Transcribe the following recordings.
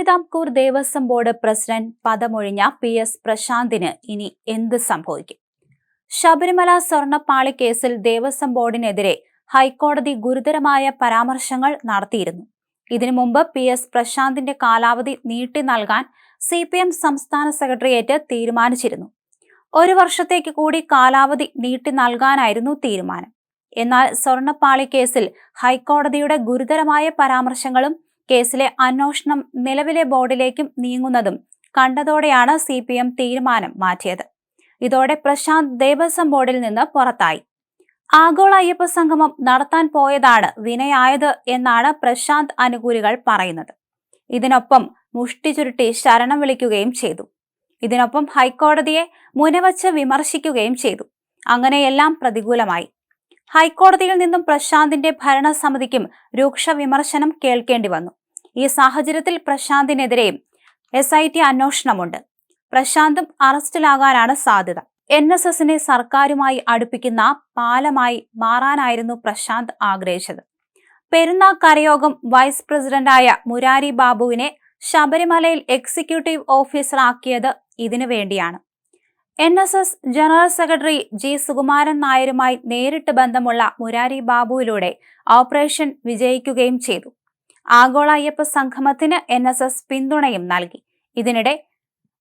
Thiruvithamkoor Devaswom board president പദമൊഴിഞ്ഞ PS പ്രശാന്തിന് ഇനി എന്ത് സംഭവിക്കും? ശബരിമല സ്വർണ്ണപ്പാളി കേസിൽ ദേവസ്വം ബോർഡിനെതിരെ ഹൈക്കോടതി ഗുരുതരമായ പരാമർശങ്ങൾ നടത്തിയിരുന്നു. ഇതിനു മുമ്പ് PS പ്രശാന്തിന്റെ കാലാവധി നീട്ടി നൽകാൻ CPM സംസ്ഥാന സെക്രട്ടേറിയറ്റ് തീരുമാനിച്ചിരുന്നു. 1 വർഷത്തേക്ക് കൂടി കാലാവധി നീട്ടി നൽകാനായിരുന്നു തീരുമാനം. എന്നാൽ സ്വർണ്ണപ്പാളി കേസിൽ ഹൈക്കോടതിയുടെ ഗുരുതരമായ പരാമർശങ്ങളും കേസിലെ അന്വേഷണം നിലവിലെ ബോർഡിലേക്കും നീങ്ങുന്നതും കണ്ടതോടെയാണ് CPM തീരുമാനം മാറ്റിയത്. ഇതോടെ പ്രശാന്ത് ദേവസ്വം ബോർഡിൽ നിന്ന് പുറത്തായി. ആഗോള അയ്യപ്പ സംഗമം നടത്താൻ പോയതാണ് വിനയായത് എന്നാണ് പ്രശാന്ത് അനുകൂലികൾ പറയുന്നത്. ഇതിനൊപ്പം മുഷ്ടി ചുരുട്ടി ശരണം വിളിക്കുകയും ചെയ്തു. ഇതിനൊപ്പം ഹൈക്കോടതിയെ മുനവച്ച് വിമർശിക്കുകയും ചെയ്തു. അങ്ങനെയെല്ലാം പ്രതികൂലമായി. ഹൈക്കോടതിയിൽ നിന്നും പ്രശാന്തിന്റെ ഭരണസമിതിക്കും രൂക്ഷ വിമർശനം കേൾക്കേണ്ടി വന്നു. ഈ സാഹചര്യത്തിൽ പ്രശാന്തിനെതിരെയും SIT അന്വേഷണമുണ്ട്. പ്രശാന്തും അറസ്റ്റിലാകാനാണ് സാധ്യത. NSSനെ സർക്കാരുമായി അടുപ്പിക്കുന്ന പാലമായി മാറാനായിരുന്നു പ്രശാന്ത് ആഗ്രഹിച്ചത്. പെരുന്നാൾ കരയോഗം വൈസ് പ്രസിഡന്റായ മുരാരി ബാബുവിനെ ശബരിമലയിൽ എക്സിക്യൂട്ടീവ് ഓഫീസർ ആക്കിയത് ഇതിനു വേണ്ടിയാണ്. NSS general secretary G Sukumaran നായരുമായി നേരിട്ട് ബന്ധമുള്ള മുരാരി ബാബുവിലൂടെ ഓപ്പറേഷൻ വിജയിക്കുകയും ചെയ്തു. ആഗോള അയ്യപ്പ സംഗമത്തിന് NSS പിന്തുണയും നൽകി. ഇതിനിടെ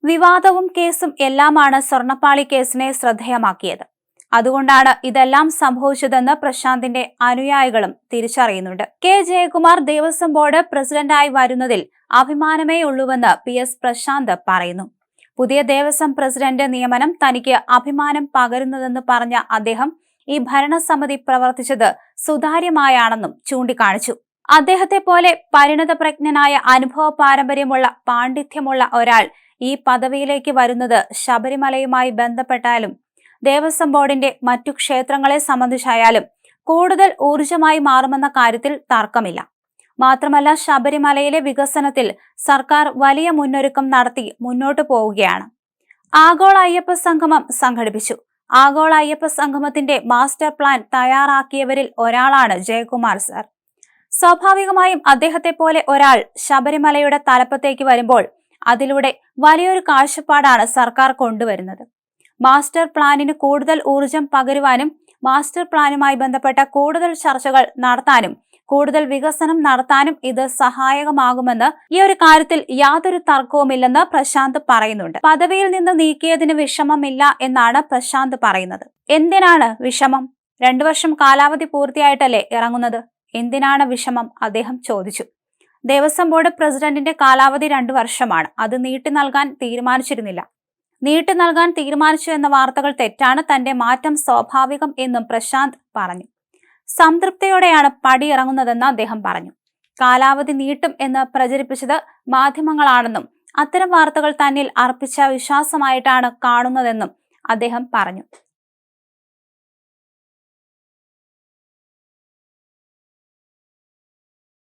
വിവാദവും കേസും എല്ലാമാണ് സ്വർണ്ണപ്പാളി കേസിനെ ശ്രദ്ധേയമാക്കിയത്. അതുകൊണ്ടാണ് ഇതെല്ലാം സംഭവിച്ചതെന്ന് പ്രശാന്തിന്റെ അനുയായികളും തിരിച്ചറിയുന്നുണ്ട്. K ജയകുമാർ ദേവസ്വം ബോർഡ് പ്രസിഡന്റായി വരുന്നതിൽ അഭിമാനമേ ഉള്ളൂവെന്ന് PS പ്രശാന്ത് പറയുന്നു. പുതിയ ദേവസ്വം പ്രസിഡന്റ് നിയമനം തനിക്ക് അഭിമാനം പകരുന്നതെന്ന് പറഞ്ഞ അദ്ദേഹം ഈ ഭരണസമിതി പ്രവർത്തിച്ചത് സുതാര്യമായാണെന്നും ചൂണ്ടിക്കാണിച്ചു. അദ്ദേഹത്തെ പോലെ പരിണതപ്രജ്ഞനായ അനുഭവ പാരമ്പര്യമുള്ള പാണ്ഡിത്യമുള്ള ഒരാൾ ഈ പദവിയിലേക്ക് വരുന്നത് ശബരിമലയുമായി ബന്ധപ്പെട്ടാലും ദേവസ്വം ബോർഡിന്റെ മറ്റു ക്ഷേത്രങ്ങളെ സംബന്ധിച്ചായാലും കൂടുതൽ ഊർജമായി മാറുമെന്ന കാര്യത്തിൽ തർക്കമില്ല. മാത്രമല്ല, ശബരിമലയിലെ വികസനത്തിൽ സർക്കാർ വലിയ മുന്നൊരുക്കം നടത്തി മുന്നോട്ടു പോവുകയാണ്. ആഗോള അയ്യപ്പ സംഗമം സംഘടിപ്പിച്ചു. ആഗോള അയ്യപ്പ സംഗമത്തിന്റെ മാസ്റ്റർ പ്ലാൻ തയ്യാറാക്കിയവരിൽ ഒരാളാണ് ജയകുമാർ സർ. സ്വാഭാവികമായും അദ്ദേഹത്തെ പോലെ ഒരാൾ ശബരിമലയുടെ തലപ്പത്തേക്ക് വരുമ്പോൾ അതിലൂടെ വലിയൊരു കാഴ്ചപ്പാടാണ് സർക്കാർ കൊണ്ടുവരുന്നത്. മാസ്റ്റർ പ്ലാനിന് കൂടുതൽ ഊർജം പകരുവാനും മാസ്റ്റർ പ്ലാനുമായി ബന്ധപ്പെട്ട കൂടുതൽ ചർച്ചകൾ നടത്താനും കൂടുതൽ വികസനം നടത്താനും ഇത് സഹായകമാകുമെന്ന് ഈ ഒരു കാര്യത്തിൽ യാതൊരു തർക്കവുമില്ലെന്ന് പ്രശാന്ത് പറയുന്നുണ്ട്. പദവിയിൽ നിന്ന് നീക്കിയതിന് വിഷമമില്ല എന്നാണ് പ്രശാന്ത് പറയുന്നത്. എന്തിനാണ് വിഷമം? 2 വർഷം കാലാവധി പൂർത്തിയായിട്ടല്ലേ ഇറങ്ങുന്നത്? എന്തിനാണ് വിഷമം? അദ്ദേഹം ചോദിച്ചു. ദേവസ്വം ബോർഡ് പ്രസിഡന്റിന്റെ കാലാവധി 2 വർഷമാണ്. അത് നീട്ടി നൽകാൻ തീരുമാനിച്ചിരുന്നില്ല. നീട്ടി നൽകാൻ തീരുമാനിച്ചു എന്ന വാർത്തകൾ തെറ്റാണ്. തന്റെ മാറ്റം സ്വാഭാവികം എന്നും പ്രശാന്ത് പറഞ്ഞു. സംതൃപ്തിയോടെയാണ് പടിയിറങ്ങുന്നതെന്ന് അദ്ദേഹം പറഞ്ഞു. കാലാവധി നീട്ടും എന്ന് പ്രചരിപ്പിച്ചത് മാധ്യമങ്ങളാണെന്നും അത്തരം വാർത്തകൾ തന്നിൽ അർപ്പിച്ച വിശ്വാസമായിട്ടാണ് കാണുന്നതെന്നും അദ്ദേഹം പറഞ്ഞു.